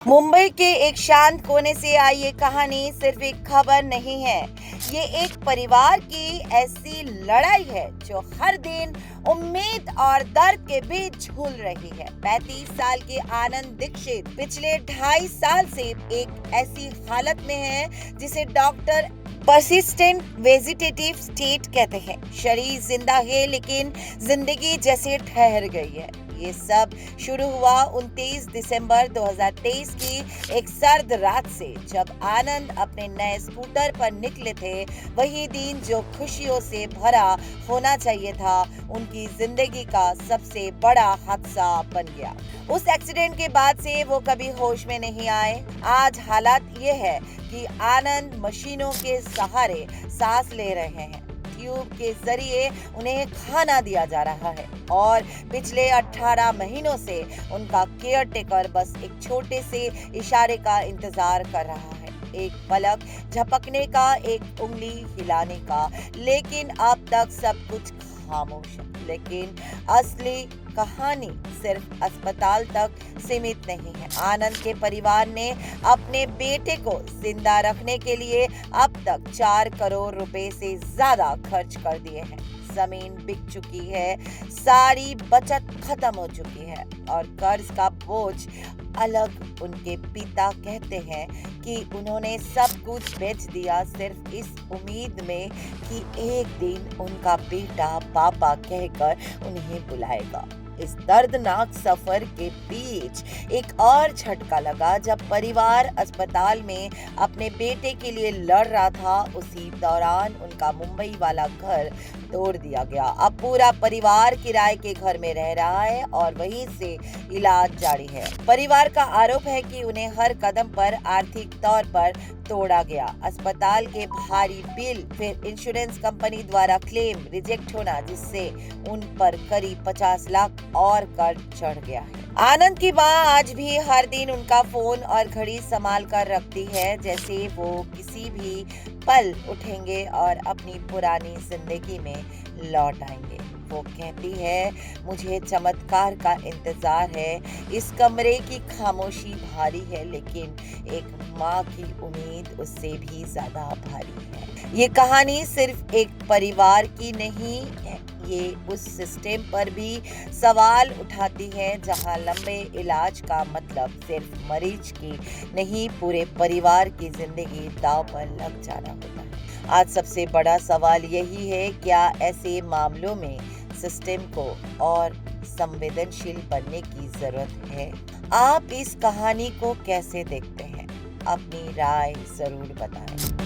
मुंबई के एक शांत कोने से आई ये कहानी सिर्फ एक खबर नहीं है। ये एक परिवार की ऐसी लड़ाई है जो हर दिन उम्मीद और दर्द के बीच झूल रही है। 35 साल के आनंद दीक्षित पिछले 2.5 साल से एक ऐसी हालत में है जिसे डॉक्टर परसिस्टेंट वेजिटेटिव स्टेट कहते हैं। शरीर जिंदा है लेकिन जिंदगी जैसे ठहर गई है। ये सब शुरू हुआ 29 दिसंबर 2023 की एक सर्द रात से, जब आनंद अपने नए स्कूटर पर निकले थे। वही दिन जो खुशियों से भरा होना चाहिए था, उनकी जिंदगी का सबसे बड़ा हादसा बन गया। उस एक्सीडेंट के बाद से वो कभी होश में नहीं आए। आज हालात ये है कि आनंद मशीनों के सहारे सांस ले रहे हैं। ट्यूब के जरिए उन्हें खाना दिया जा रहा है और पिछले 18 महीनों से उनका केयर टेकर बस एक छोटे से इशारे का इंतजार कर रहा है, एक पलक झपकने का, एक उंगली हिलाने का। लेकिन अब तक सब कुछ खामोश है। लेकिन असली कहानी सिर्फ अस्पताल तक सीमित नहीं है। आनंद के परिवार ने अपने बेटे को जिंदा रखने के लिए अब तक 4 करोड़ रुपए से ज्यादा खर्च कर दिए हैं। जमीन बिक चुकी है, सारी बचत खत्म हो चुकी है और कर्ज का बोझ अलग। उनके पिता कहते हैं कि उन्होंने सब कुछ बेच दिया सिर्फ इस उम्मीद में कि एक दिन उनका बेटा पापा कहकर उन्हें बुलाएगा। इस दर्दनाक सफर के बीच एक और झटका लगा जब परिवार अस्पताल में अपने बेटे के लिए लड़ रहा था। उसी दौरान उनका मुंबई वाला घर तोड़ दिया गया। अब पूरा परिवार किराए के घर में रह रहा है और वहीं से इलाज जारी है। परिवार का आरोप है कि उन्हें हर कदम पर आर्थिक तौर पर तोड़ा गया। अस्पताल के भारी बिल, फिर इंश्योरेंस कंपनी द्वारा क्लेम रिजेक्ट होना, जिससे उन पर करीब 50 लाख और कर्ज चढ़ गया है। आनंद की मां आज भी हर दिन उनका फोन और घड़ी संभाल कर रखती है, जैसे वो किसी भी पल उठेंगे और अपनी पुरानी जिंदगी में लौट आएंगे। वो कहती है, मुझे चमत्कार का इंतजार है। इस कमरे की खामोशी भारी है, लेकिन एक माँ की उम्मीद उससे भी ज्यादा भारी है। ये कहानी सिर्फ एक परिवार की नहीं है, ये उस सिस्टम पर भी सवाल उठाती है जहां लंबे इलाज का मतलब सिर्फ मरीज की नहीं, पूरे परिवार की जिंदगी दांव पर लग जाना होता है। आज सबसे बड़ा सवाल यही है, क्या ऐसे मामलों में सिस्टम को और संवेदनशील बनने की जरूरत है? आप इस कहानी को कैसे देखते हैं? अपनी राय जरूर बताएं।